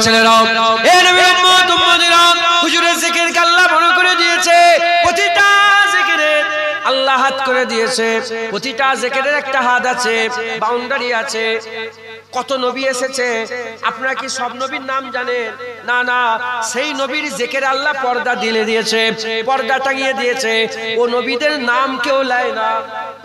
ছেলেরাও, এ নবী উম্মত উম্মতিরা, হুজুরের জিকিরকে আল্লাহ বড় করে দিয়েছে। প্রতিটা জিকিরের আল্লাহ হাত করে দিয়েছে। প্রতিটা জিকিরের একটা হাত আছে, বাউন্ডারি আছে। কত নবী এসেছে, আপনারা কি সব নবীর নাম জানেন? না না, সেই নবীর জিকিরে আল্লাহ পর্দা দিয়ে দিয়েছে, পর্দা টাঙিয়ে দিয়েছে। ও নবীদের নাম কেউ লাই না,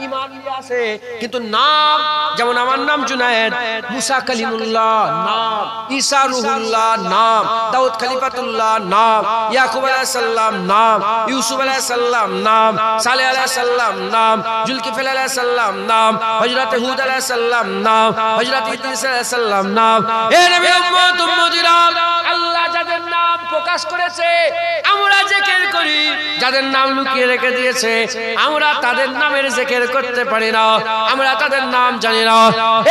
ঈমান নিয়ে আসে, কিন্তু নাম, যেমন আমার নাম জুনায়েদ, মুসা কালিমুল্লাহ নাম, ঈসা রুহুল্লাহ নাম, দাউদ খলিফাতুল্লাহ নাম, ইয়াকুব আলাইহিস সালাম নাম, ইউসুফ আলাইহিস সালাম নাম, সালেহ আলাইহিস সালাম নাম, জুলকিফল আলাইহিস সালাম নাম, হযরত হুদ আলাইহিস সালাম নাম, হযরত ইদ্রিস আলাইহিস সালাম নাম। এ নবী উম্মত উম্মতিরা, আল্লাহ যাদের নাম প্রকাশ করেছে আমরা জিকির করি, যাদের নাম লুকিয়ে রেখে দিয়েছে আমরা তাদের নামের জিকির করতে পারি না, আমরা তাদের নাম জানি না।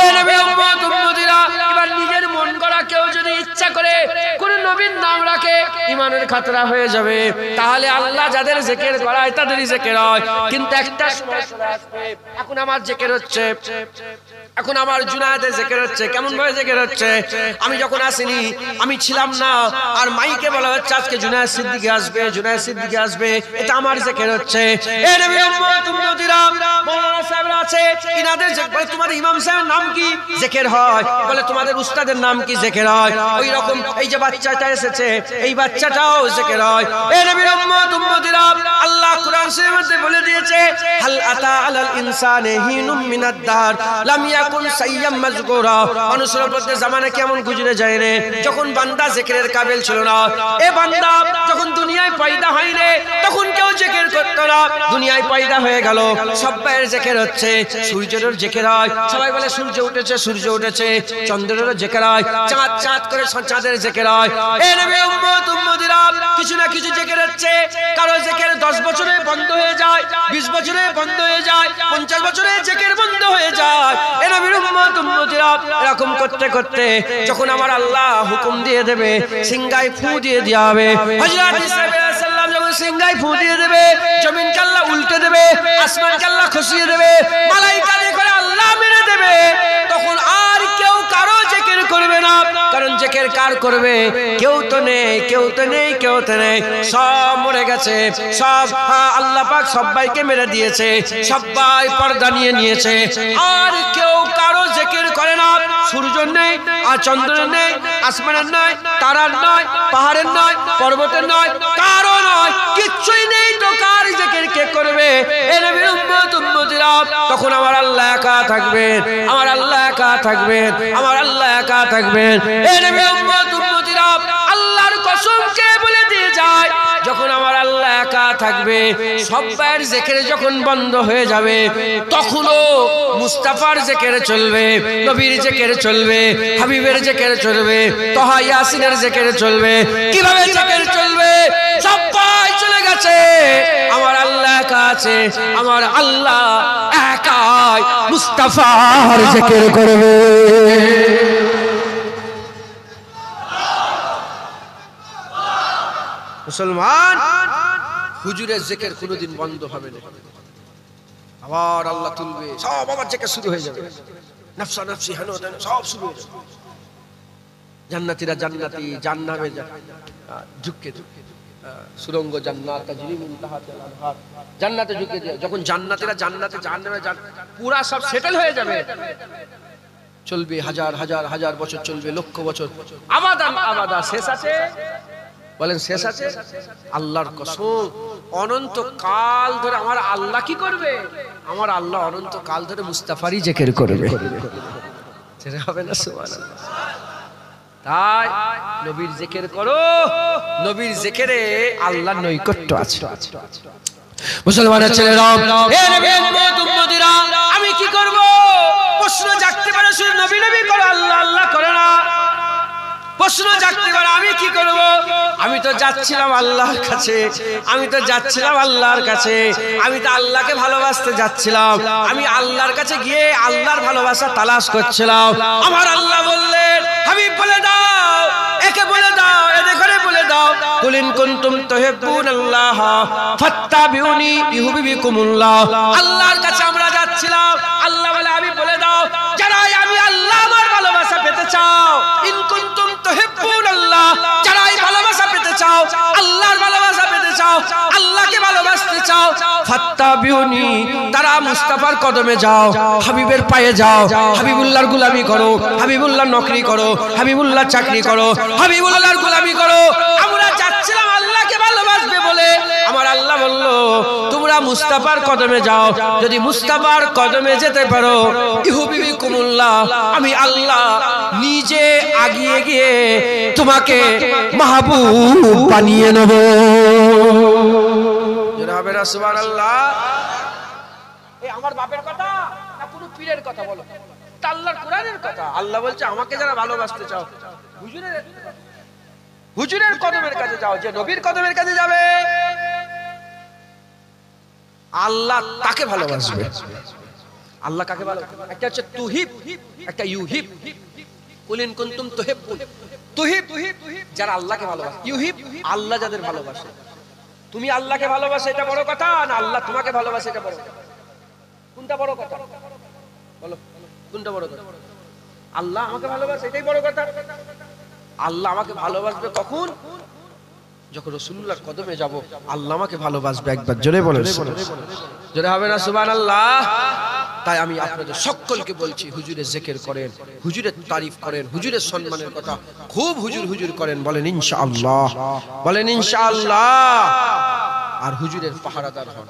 এ নবী উম্মত উম্মতিরা, এবার নিজের মন গড়া কেউ যদি ইচ্ছা করে কোন নবীর নাম রাখে, ঈমানের খাতরা হয়ে যাবে। তাহলে আল্লাহ যাদের জিকির করায় তাদেরই জিকির হয়। কিন্তু একটা সময় চলে আসবে, এখন আমার জিকির হচ্ছে, এখন আমার জুনায়েদের জিকির হচ্ছে। কেমন ভাবে জিকির হচ্ছে? আমি যখন আসিনি, আমি ছিলাম না, আর মাইকে বলা হচ্ছে আজকে জুনায়েদ সিদ্দিকী আসবে, জুনায়েদ সিদ্দিকী আসবে, এটা আমার জিকির হচ্ছে। এ নবী উম্মত উম্মতিরা, মাওলানা সাহেবরা আছে, ইনাদের বলে তোমাদের ইমাম সাহেবের নাম কি? জিকির হয়। বলে তোমাদের উস্তাদের নাম কি? জিকির হয়। ওই রকম এই যে বাচ্চাটা এসেছে, এই বাচ্চাটাও জিকির হয়। এ নবী উম্মত উম্মতিরা, আল্লাহ কোরআন শরীফের মধ্যে বলে দিয়েছে, হাল আতা আলাল ইনসানি হিনুম মিনাদ দার লাম ইয়াকুন সাইয়্যাম মাজকুরা। মানুষের মধ্যে জামানা কেমন গুজরে যায় রে, যখন বান্দা জিকিরের কাবিল ছিল না। এ বান্দা যখন দুনিয়ায় পয়দা হয়নি, তখন কেউ জিকির করত না। দুনিয়ায় পয়দা হয়ে গেল, সবাইয়ের জিকির হচ্ছে। সূর্যের জিকির হয়, সবাই বলে সূর্য উঠেছে, সূর্য উঠেছে। চন্দ্রেরও জিকির হয়, চাঁদ চাঁদ করে চাঁদের জিকির হয়। এ নবী উম্মত উম্মতিরা, কিছু না কিছু জিকির হচ্ছে। কারো জিকির 10 বছরে বন্ধ হয়ে যায়, 20 বছরে বন্ধ হয়ে যায়, 50 বছরে জিকির বন্ধ হয়ে যায়। এ নবীর উম্মত উম্মতিরা, এরকম করতে করতে যখন আমার আল্লাহ হুকুম দিয়ে দেবে, সিংগায় ফু দিয়ে দেওয়া হবে। হযরত ঈসা আলাইহিস সালাম যখন সিংগায় ফু দিয়ে দেবে, জমিনকে আল্লাহ উল্টে দেবে, আসমানকে আল্লাহ খসিয়ে দেবে, মালাইকা দিয়ে করে আল্লাহ মেরে দেবে। তখন আর কেউ কারো জিকির করবে না, কারণ জিকির কার করবে? কেউ তো নেই, কেউ তো নেই, কেউ তো নেই, সব মরে গেছে। সব আল্লাহ পাক সবাইকে মেরে দিয়েছে, সবাই পর্দা নিয়ে নিয়েছে। আর কেউ কারো জিকির করে না। সূর্য নেই, আর চন্দ্র নেই, আসমানের নয়, তারার নয়, পাহাড়ের নয়, পর্বতের নয়, কারো নয়, কিচ্ছুই নেই। তো কার জিকির কে করবে? এ নবীর উম্মত উম্মতিরা, তখন আমার আল্লাহ একা থাকবেন, আমার আল্লাহ একা থাকবেন, আমার আল্লাহ একা থাকবেন। এ নবীর উম্মত উম্মতিরা, আল্লাহর কসম কে বলে দিয়ে যায়, যখন আমার আল্লাহ একা থাকবে, সবার জিকির যখন বন্ধ হয়ে যাবে, তখনও মুস্তাফার জিকির চলবে, নবীর জিকির চলবে, হাবিবের জিকির চলবে, তাহা ইয়াসিনের জিকির চলবে। কিভাবে জিকির চলবে? সবাই চলে গেছে, আমার আল্লাহ একা আছে, আমার আল্লাহ একাই মুস্তাফার জিকির করবে। মুসলমান, হুজুরের জিকির কোনোদিন বন্ধ হবে না। আবার আল্লাহ তুলবে, সব আবার জিকির শুরু হয়ে যাবে, নফসা নফসি হানুন সব শুরু হয়ে যাবে। জান্নাতীরা জান্নাতি, জান্নামে ঝুঁকে সুরঙ্গ জান্নাত তাজরি মিন তাহতিল আনহার, জান্নাতে ঝুঁকে যায়। যখন জান্নাতীরা জান্নাতে, জাহান্নামে পুরা সব সেটেল হয়ে যাবে, চলবে হাজার হাজার হাজার বছর চলবে, লক্ষ বছর, আবাদান আবাদা। শেষ আছে? বলেন শেষ আছে? আল্লাহর কসম, অনন্ত কাল ধরে আমার আল্লাহ কি করবে? আমার আল্লাহ অনন্ত কাল ধরে মুস্তাফারই জিকির করবে। সেটা হবে না? সুবহানাল্লাহ। তাই নবীর জিকির করো, নবীর জিকিরে আল্লাহর নৈকট্য আছে। মুসলমানের ছেলেরা, হে নবীর উম্মত উম্মতিরা, আমি কি করব? প্রশ্ন জাগতে পারে, শুধু নবী নবী করো, আল্লাহ আল্লাহ করে না। প্রশ্ন জাগতে পারে, আমি কি করব? আমি তো যাচ্ছিলাম আল্লাহর কাছে, আমি তো যাচ্ছিলাম আল্লাহর কাছে, আমি তো আল্লাহকে ভালোবাসতে যাচ্ছিলাম, আমি আল্লাহর কাছে গিয়ে আল্লাহর ভালোবাসা তালাশ করছিলাম। আমার আল্লাহ বললেন, হাবিব বলে দাও, একে বলে দাও, এদের ঘরে বলে দাও, কুল ইন কুনতুম তুহিব্বুনাল্লাহ ফাত্তাবিউনি ইউহিব্বুকুমুল্লাহ। আল্লাহর কাছে আমরা যাচ্ছিলাম, আল্লাহ বলে আমি বলে দাও, যারা আমি আল্লাহ আমার ভালোবাসা পেতে চাও, ইন কুনতুম তুহিব্বুনা ফাত্তাবিউনি, তারা মুস্তাফার কদমে যাও, হাবিবের পায়ে যাও, হাবিবুল্লাহর গোলামি করো, হাবিবুল্লাহর নকরি করো, হাবিবুল্লাহর চাকরি করো, হাবিবুল্লাহর গোলামি করো। আমরা যাচ্ছিলাম আল্লাহকে ভালোবাসবে বলে, আমার আল্লাহ বলল তোমরা মুস্তাফার কদমে যাও, যদি মুস্তাফার কদমে যেতে পারো ইহুবিকুমুল্লাহ, আমি আল্লাহ নিজে আগিয়ে গিয়ে তোমাকে মাহবুব বানিয়ে নেব। যারা হবে না সুবহানাল্লাহ। এই আমার বাপের কথা না কোনো পীরের কথা বলো, এটা আল্লাহর কোরআনের কথা। আল্লাহ বলছে আমাকে যারা ভালোবাসতে চাও হুজুরের কদমের কাছে যাও। যে নবীর কদমের কাছে যাবে আল্লাহ তাকে ভালোবাসবে। আল্লাহ কাকে ভালোবাসবে? একটা হচ্ছে তুহিব, একটা ইউহিব। কুলিন কুনতুম তুহিব্বুন, তুহিব যারা আল্লাহকে ভালোবাসে, ইউহিব আল্লাহ যাদের ভালোবাসে। তুমি আল্লাহকে ভালোবাসো এটা বড় কথা না আল্লাহ তোমাকে ভালোবাসে এটা বড় কথা? কোনটা বড় কথা বলো, কোনটা বড় কথা? আল্লাহ আমাকে ভালোবাসে এটাই বড় কথা। আল্লাহ আমাকে ভালোবাসবে কখন? যখন রাসূলুল্লাহর কদমে যাব আল্লাহ আমাকে ভালোবাসবে। একবার জোরে বলেন, জোরে হবে না সুবহানাল্লাহ। তাই আমি আপনাদের সকলকে বলছি হুজুরের জিকির করেন, হুজুরের তারিফ করেন, হুজুরের সম্মানের কথা খুব হুজুর হুজুর করেন, বলেন ইনশাআল্লাহ, বলেন ইনশাআল্লাহ। আর হুজুরের পাহারাদার হন,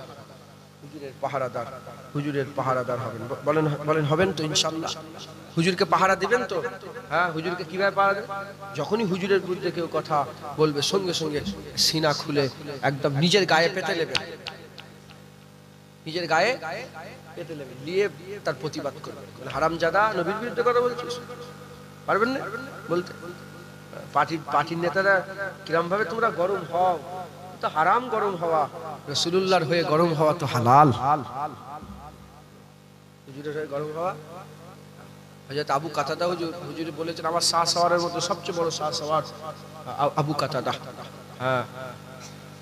হুজুরের পাহারাদার, হুজুরের পাহারাদার হবেন, বলেন বলেন হবেন তো ইনশাআল্লাহ। হুজুরকে পাহারা দিবেন তো? হ্যাঁ, হুজুরকে কিভাবে পাহারা দেবেন? যখনই হুজুরের বিরুদ্ধে কেউ কথা বলবে সঙ্গে সঙ্গে সিনা খুলে একদম নিজের গায়ে পেতে নেবেন, নিজের গায়ে পেতে নেবেন, নিয়ে তার প্রতিবাদ করবেন। হারামজাদা নবীর বিরুদ্ধে কথা বলছিস, পারবেন না বলতে? পার্টির নেতারা কিরম ভাবে তোমরা গরম হও, তো হারাম গরম হওয়া, রাসূলুল্লাহর হয়ে গরম হওয়া তো হালাল। হুজুরের হয়ে গরম হওয়া, হযরত আবু কাতাদা হুজুর বলেছেন আমার শাহ সওয়ারের মধ্যে সবচেয়ে বড় শাহ সওয়ার আবু কাতাদা। হ্যাঁ,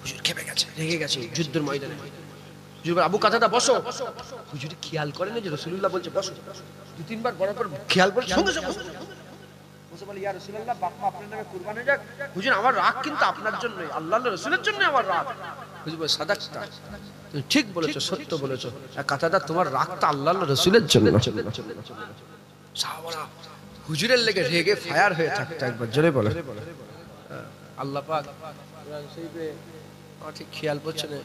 হুজুর খেপে গেছে, রেগে গেছে যুদ্ধের ময়দানে। হুজুর আবু কাতাদা বসো, হুজুর খেয়াল করেন যে রাসূলুল্লাহ বলছে বসো, দুই তিনবার বলার পর খেয়াল করে সঙ্গে সঙ্গে বসে বলে ইয়া রাসূলুল্লাহ বাপ মা আপনার নামে কুরবান হয়ে যাক। হুজুর আমার রাগ কিন্তু আপনার জন্যই, আল্লাহর রাসূলের জন্য আমার রাগ। হুজুর বলে সাদাকতা, তুমি ঠিক বলেছো, সত্য বলেছো। কাতাদা তোমার রাগটা আল্লাহর রাসূলের জন্য। সাহাবারা হুজুরের লেগে রেগে ফায়ার হয়ে থাকতো। একবার জোরে বলে আল্লাহ পাক কোরআন শরীফে ঠিক খেয়াল করছে না,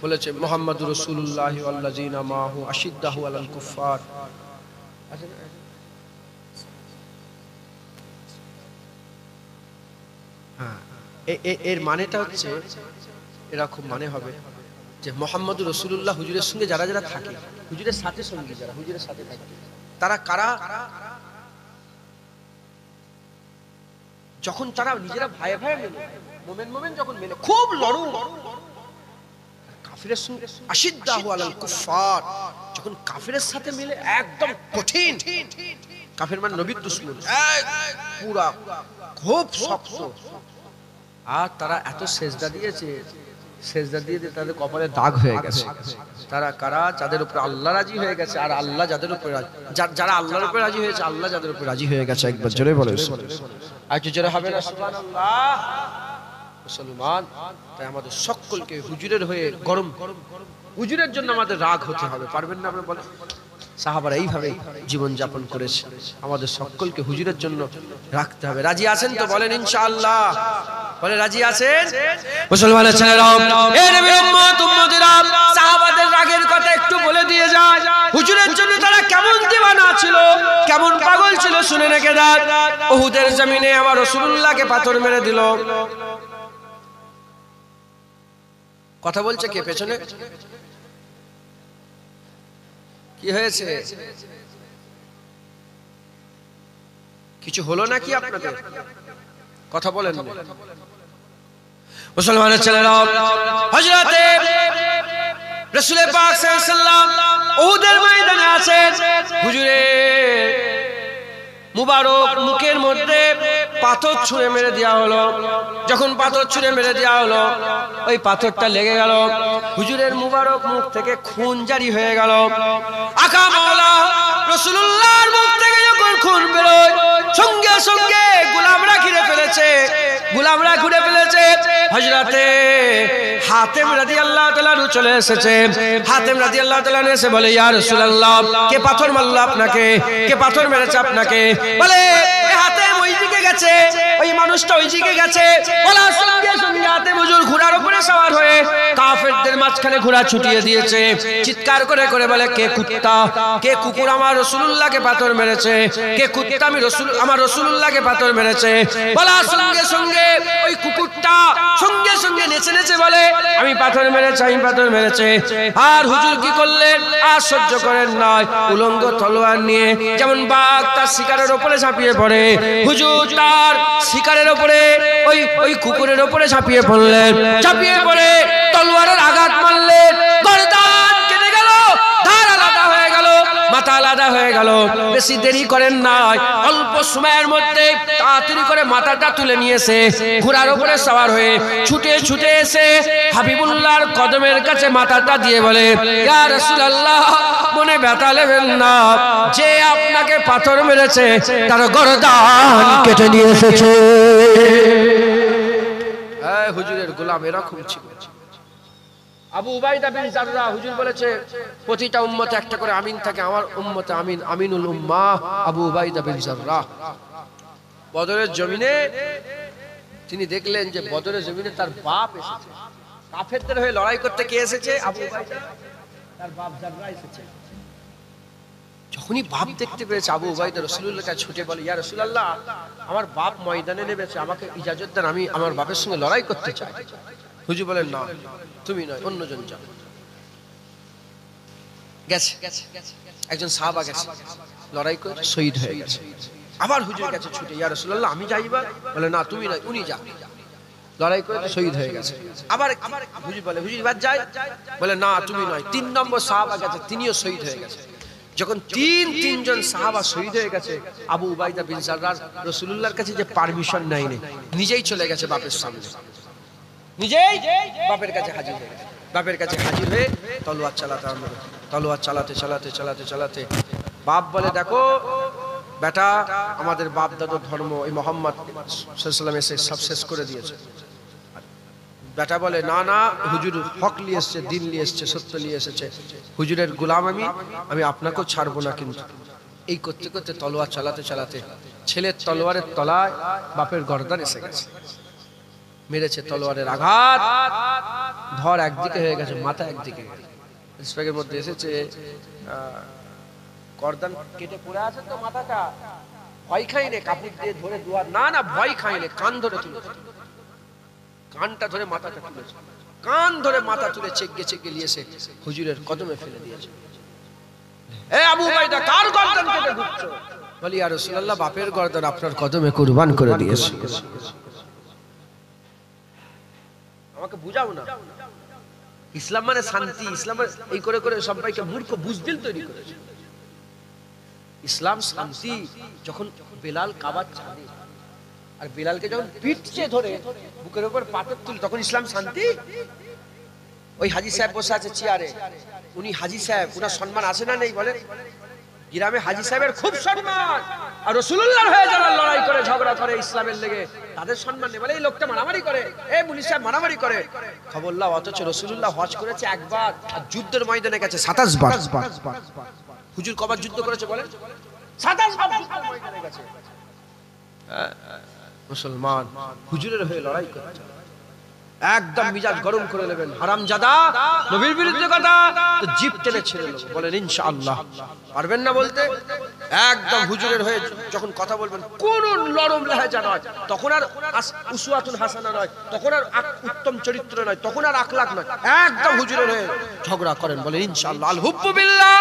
বলেছে মুহাম্মাদুর রাসূলুল্লাহ ওয়াল্লাযিনা মাহু আশিদ্দাহু আলাল কুফার। হ্যাঁ, এর মানেটা হচ্ছে এরকম মানে হবে যে মুহাম্মাদুর রাসূলুল্লাহ হুজুরের সঙ্গে যারা যারা থাকে, হুজুরের সাথে সঙ্গী যারা হুজুরের সাথে থাকে, তারা কারা? যখন তারা নিজেরা ভাই ভাই মেনে, মোমেন মোমেন যখন মেনে খুব লড়ু, কাফিরের সঙ্গে আশিদ্দাহু আলাল কুফার, যখন কাফিরের সাথে মিলে একদম কঠিন, কাফির মানে নবীর দুশমন, পুরা খুব শক্ত। আর তারা এত সেজদা দিয়েছে, সেজদা দিয়ে তাদের কপালে দাগ হয়ে গেছে। তারা কারা? যাদের উপর আল্লাহ রাজি হয়ে গেছে, আর আল্লাহ যাদের উপর রাজি, যারা আল্লাহর উপর রাজি হয়েছে আল্লাহ যাদের উপর রাজি হয়ে গেছে। একবার জোরে বলে, আর কি জোরে হবে না সুবহানাল্লাহ। মুসলমান, তাই আমাদের সকলকে হুজুরের হয়ে গরম, হুজুরের জন্য আমাদের রাগ হতে হবে। পারবেন না? আমরা বলেন সাহাবারা এইভাবে জীবন যাপন করেছে, আমাদের সকলকে হুজুরের জন্য রাখতে হবে। রাজি আছেন তো? বলেন ইনশাআল্লাহ, বলে রাজি আছেন মুসলমানের ছেলেরা? এই নবীর উম্মত উম্মতিরা সাহাবাদের রাগের কথা একটু বলে দিয়ে যায়। হুজুরের জন্য তারা কেমন দিওয়ানা ছিল, কেমন পাগল ছিল শুনে রেখে দেন। উহুদের জমিনে আমার রাসূলুল্লাহকে পাথর মেরে দিল। কথা বলছে কে পেছনে? কি হয়েছে? কিছু হলো নাকি আপনাদের? কথা বলেন। মুসলমানের ছেলেরা, হযরতে রাসূল পাক সাল্লাল্লাহু আলাইহি ওয়াসাল্লাম উহুদের ময়দানে আছেন। হুজুরের মুবারক মুখের মধ্যে পাথর ছুঁড়ে মেরে দেওয়া হলো। যখন পাথর ছুঁড়ে মেরে দেওয়া হলো, ওই পাথরটা লেগে গেল, হুজুরের মুবারক মুখ থেকে খুন জারি হয়ে গেল। আকা মাওলা রাসূলুল্লাহর মুখ থেকে যখন খুন বেরোয়, সঙ্গে সঙ্গে গোলামরা ঘিরে ফেলেছে। গোলামরা ঘুরে ফেলেছে। হযরতে হাতেম রাদিয়াল্লাহু তাআলা চলে এসেছে। হাতেম রাদিয়াল্লাহু তাআলা এসে বলে, ইয়া রাসূলুল্লাহ, কে পাথর মারলো আপনাকে? কে পাথর মেরেছে আপনাকে? বলে হাতেম ওইদিকে গেছে, ওই মানুষটা ওইদিকে গেছে। বলার সঙ্গে সঙ্গে হাতেম হুজুর ঘোড়ার উপরে সওয়ার হয়ে কাফেরদের মাঝখানে ঘোড়া ছুটিয়ে দিয়েছে। চিৎকার করে করে বলে, কে কুত্তা, কে কুকুর আমার রাসূলুল্লাহকে পাথর মেরেছে? কে কুত্তা আমার রাসূলুল্লাহকে পাথর মেরেছে? বলার সঙ্গে সঙ্গে ওই কুকুরটা সঙ্গে সঙ্গে নেচে নেচে বলে, আমি পাথর মেরেছি, আমি পাথর মেরেছে। আর হুজুর কি করলেন? আর সহ্য করেন নাই, উলঙ্গ তলোয়ার নিয়ে যেমন বাঘ তার শিকারের উপরে ঝাঁপিয়ে পড়ে, হুজুর তার শিকারের উপরে ওই কুকুরের উপরে ঝাঁপিয়ে পড়লেন। ঝাঁপিয়ে পড়ে তলোয়ারের আঘাত মারলেন, গর্দান কেটে গেল, ধার আলাদা হয়ে গেল, মাথা আলাদা হয়ে গেল। বেশি দেরি করেন নাই, অল্প সময়ের মধ্যে তাড়াতাড়ি করে মাথাটা তুলে নিয়েছে। ঘোড়ার উপরে সওয়ার হয়ে ছুটে ছুটে এসে হাবিবুল্লাহর কদমের কাছে মাথাটা দিয়ে বলে, ইয়া রাসূলুল্লাহ, মনে ব্যথা নেবেন না, যে আপনাকে পাথর মেরেছে তার গর্দান কেটে নিয়ে এসেছে। হুজুরের গোলাম এরকম ছিল। আবু উবাইদা বিন জাররাহ, হুজুর বলেছে প্রতিটা উম্মতে একটা করে আমিন থাকে, আমার উম্মতে আমিন, আমিনুল উম্মাহ আবু উবাইদা বিন জাররাহ। বদরের জমিনে তিনি দেখলেন যে বদরের জমিনে তার বাপ এসেছে। কাফেরদের হয়ে লড়াই করতে কে এসেছে? আবু উবাইদা, তার বাপ জাররাহ এসেছে। যখনই বাপ দেখতে পেয়েছে, আবু উবাইদা রাসূলুল্লাহর কাছে ছুটে বলে, ইয়া রাসূলুল্লাহ, আমার বাপ ময়দানে নেমেছে, আমাকে ইজাজত দেন, আমি আমার বাপের সঙ্গে লড়াই করতে চাই। হুজুর বলেন, না, তুমি নয়, অন্যজন যাও। গেছে একজন সাহাবা, গেছে লড়াই করে শহীদ হয়ে গেছে। আবার হুজুরের কাছে ছুটে, ইয়া রাসূলুল্লাহ, আমি যাইবা? বলে, না, তুমি নয়, উনি যাও। লড়াই করে শহীদ হয়ে গেছে। আবার হুজুর বলে, হুজুর এবার যাই? বলে, না, তুমি নয়। 3 নম্বর সাহাবা গেছে, তিনিও শহীদ হয়ে গেছে। যখন তিনজন সাহাবা শহীদ হয়ে গেছে, আবু উবাইদা বিন জাররাহ রাসূলুল্লাহর কাছে যে পারমিশন নেয়নি, নিজেই চলে গেছে বাপের সামনে, নিজেই বাপের কাছে হাজির হয়ে গেছে। বাপের কাছে হাজির হয়ে তলোয়ার চালাতে আরম্ভ করে। তলোয়ার চালাতে চালাতে চালাতে চালাতে বাপ বলে, দেখো বেটা, আমাদের বাপ দাদুর ধর্ম এই মুহাম্মদ সাল্লাল্লাহু আলাইহি ওয়াসাল্লাম এসে সব শেষ করে দিয়েছে। বেটা বলে, না না, হুজুর হক নিয়ে এসেছে, দিন নিয়ে এসেছে, সত্য নিয়ে এসেছে, হুজুরের গোলাম আমি আপনাকেও ছাড়বো না। কিন্তু এই করতে করতে তলোয়ার চালাতে চালাতে ছেলের তলোয়ারের তলায় বাপের গর্দান এসে গেছে। মেরেছে তলোয়ারের আঘাত, ধর একদিকে হয়ে গেছে, মাথা একদিকে। ইসফাকের মধ্যে এসেছে গর্দান কেটে পড়ে আছে তো মাথাটা, ভয় খাইনি, কাপড় দিয়ে ধরে দুয়ার, না না, ভয় খাইনি, কান ধরে তুলেছে, কানটা ধরে মাথাটা তুলেছে, কান ধরে মাথা তুলে চেগে চেগে নিয়েছে হুজুরের কদমে ফেলে দিয়েছে। এ আবু উবাইদা, কার গর্দান কেটে ঘুরছো? বলি, ইয়া রাসূলুল্লাহ, বাপের গর্দান আপনার কদমে কুরবান করে দিয়েছে। আমাকে বুঝাও না, ইসলাম মানে শান্তি। ইসলাম এই করে করে সবাইকে মূর্খ বুঝদিল তৈরি করেছে। ইসলাম শান্তি। যখন বেলাল কাবার চাঁদে আর বেলালকে যখন পিঠে ধরে বুকের উপর পাথর তুলে, তখন ইসলাম শান্তি। ওই হাজী সাহেব বসে আছে চেয়ারে, উনি হাজী সাহেব, উনার সম্মান আছে না নেই বলেন? গ্রামে হাজী সাহেবের খুব সম্মান, আর রাসূলুল্লাহর হয়ে যারা লড়াই করে ঝগড়া করে ইসলামের লেগে, তাদের সম্মান নেই। বলে, এই লোকটা মারামারি করে, এই মুনিশ সাহেব মারামারি করে। খবর লাও, অথচ রাসূলুল্লাহ হজ করেছে একবার, আর যুদ্ধের ময়দানে গেছে 27 বার। হুজুর কবার যুদ্ধ করেছে বলেন? 27 বার যুদ্ধের ময়দানে গেছে। মুসলমান হুজুরের হয়ে লড়াই করছে, একদম মিজাজ গরম করে নেবেন। হারামজাদা, নবীর বিরুদ্ধে কথা, তো জিভ টেনে ছেড়ে নেব। বলেন ইনশাআল্লাহ। পারবেন না বলতে? একদম হুজুরের হয়ে যখন কথা বলবেন, কোন নরম লেহেজা নয়, তখন আর উসওয়াতুন হাসানা নয়, তখন আর উত্তম চরিত্র নয়, তখন আর আখলাক নয়, একদম হুজুরের হয়ে ঝগড়া করেন। বলেন ইনশাআল্লাহ। আল হুব্বু বিল্লাহ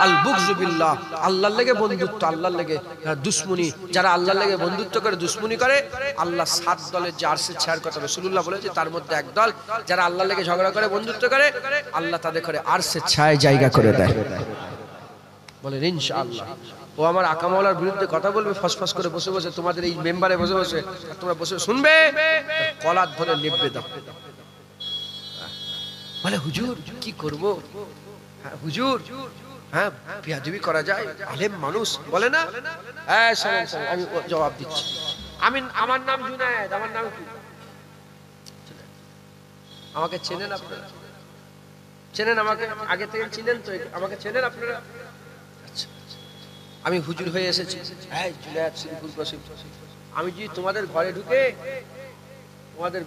আল বুগযু বিল্লাহ। আল্লাহর লেগে বন্ধুত্ব, আল্লাহর লেগে দুশমনি। যারা আল্লাহর লেগে বন্ধুত্ব করে দুশমনি করে, আল্লাহ 7 দলের যে আরশের ছায়ার কথা রাসূলুল্লাহ বলেছে, তার মধ্যে এক দল যারা আল্লাহর লেগে ঝগড়া করে বন্ধুত্ব করে, আল্লাহ তাদের করে আরশের ছায়ায় জায়গা করে দেয়। বলেন ইনশাআল্লাহ। ও আমার আকা মাওলার বিরুদ্ধে কথা বলবে ফসফস করে বসে বসে, তোমাদের এই মেম্বারে বসে বসে, তোমরা বসে শুনবে, কলার ধরে নেববে দাও। বলে, হুজুর কি করব? হ্যাঁ হুজুর, হ্যাঁ বেয়াদবি করা যায়, আলেম মানুষ, বলে না? হ্যাঁ শোনেন, আমি জবাব দিচ্ছি। আমার নাম জুনায়েদ, আমার নাম কি? আমাকে চেনেন আপনারা? চেনেন আমাকে? আগে থেকে চিনেন তো? আমাকে চেনেন আপনারা? আচ্ছা, আমি হুজুর হয়ে এসেছি। এই জুনায়েদ শ্রীপুর প্রসিদ্ধ। আমি যদি তোমাদের ঘরে ঢুকে তোমাদের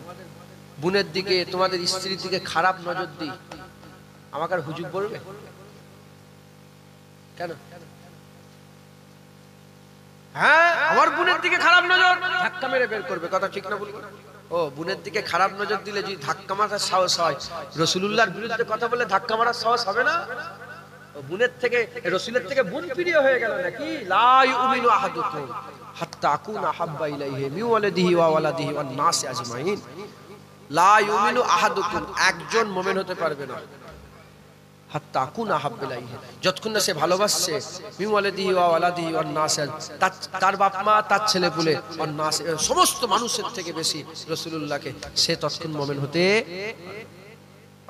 বোনের দিকে, তোমাদের স্ত্রীর দিকে খারাপ নজর দিই, আমাকে আর হুজুর বলবে কেন? হ্যাঁ, আমার বোনের দিকে খারাপ নজর, ধাক্কা মেরে বের করবে। কথা ঠিক না বলবো? ও, বোনের দিকে খারাপ নজর দিলে যদি ধাক্কা মারার সাহস হয়, রাসূলুল্লাহর বিরুদ্ধে কথা বলে ধাক্কা মারার সাহস হবে না? বোনের থেকে, রাসূলের থেকে বোন প্রিয় হয়ে গেল নাকি? লা ইউমিনু আহাদুকুম হাত্তা আকুনা হাব্বা ইলাইহি মিন ওয়ালিদিহি ওয়া ওয়ালাদিহি ওয়ান নাসি আজমাইন। লা ইউমিনু আহাদুকুম, একজন মুমিন হতে পারবে না হাত্তা আকুনা হাব্বা ইলাইহি, যতক্ষণ না সে ভালোবাসছে মিন ওয়ালিদিহি ওয়া ওয়ালাদিহি ওয়ান নাসি, তার বাপ মা, তার ছেলে পুলে, ওয়ান নাসি, সমস্ত মানুষের থেকে বেশি রাসূলুল্লাহকে, সে ততক্ষণ মুমিন হতে।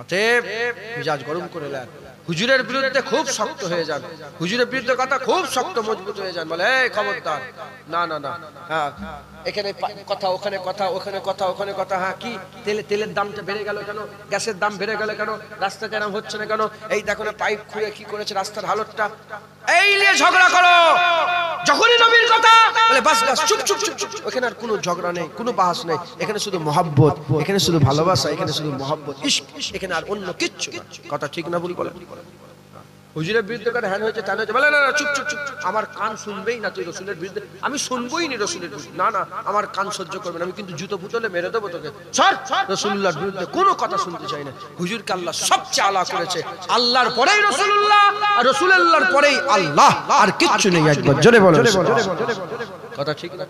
অতএব মিজাজ গরম করে নেন, হুজুরের বিরুদ্ধে খুব শক্ত হয়ে যান, হুজুরের বিরুদ্ধে কথা খুব শক্ত মজবুত হয়ে যান, বলে এই খবরদার, না না না, হ্যাঁ এখানে কথা, ওখানে কথা, ওখানে কথা, ওখানে কথা। হ্যাঁ, কি তেলের দামটা বেড়ে গেল কেন? গ্যাসের দাম বেড়ে গেল কেন? রাস্তা জ্যাম হচ্ছে না কেন? এই দেখো না পাইপ খুঁড়ে কি করেছে রাস্তার হালতটা, এই নিয়ে ঝগড়া করো। যখনই নবীর কথা বলে বাস বাস, চুপ চুপ চুপ চুপ, এখানে আর কোনো ঝগড়া নেই, কোনো বাহাস নেই, এখানে শুধু মহব্বত, এখানে শুধু ভালোবাসা, এখানে শুধু মহব্বত, ইশক, এখানে আর অন্য কিচ্ছু। কথা ঠিক না ভুল বলেন? হুজুরের বিরুদ্ধে কথা হ্যান হয়েছে, তান হয়েছে, বলে না না চুপ চুপ চুপ, আমার কান শুনবেই না তুই রসুলের বিরুদ্ধে, আমি শুনবই নি রসুলের বিরুদ্ধে, না না আমার কান সহ্য করবে না, আমি কিন্তু জুতো ফুতলে মেরে দেবো তোকে, সর। রসুল্লাহর বিরুদ্ধে কোনো কথা শুনতে চাই না। হুজুরকে আল্লাহ সবচেয়ে আলা করেছে, আল্লাহর পরেই রসুল্লাহ, আর রসুলুল্লাহর পরেই আল্লাহ, আর কিচ্ছু নেই। একবার জোরে বলো। কথা ঠিক না?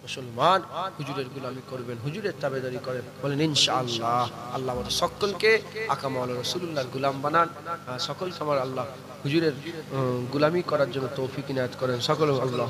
মুসলমান হুজুরের গোলামি করবেন, হুজুরের তাবেদারি করেন, বলেন ইনশাআল্লাহ। আল্লাহ আমাদের সকলকে আকা মাওলানা রাসূলুল্লাহর গোলাম বানান, সকলকে আমার আল্লাহ হুজুরের গোলামি করার জন্য তৌফিক ইনায়াত করেন। সকল আল্লাহ।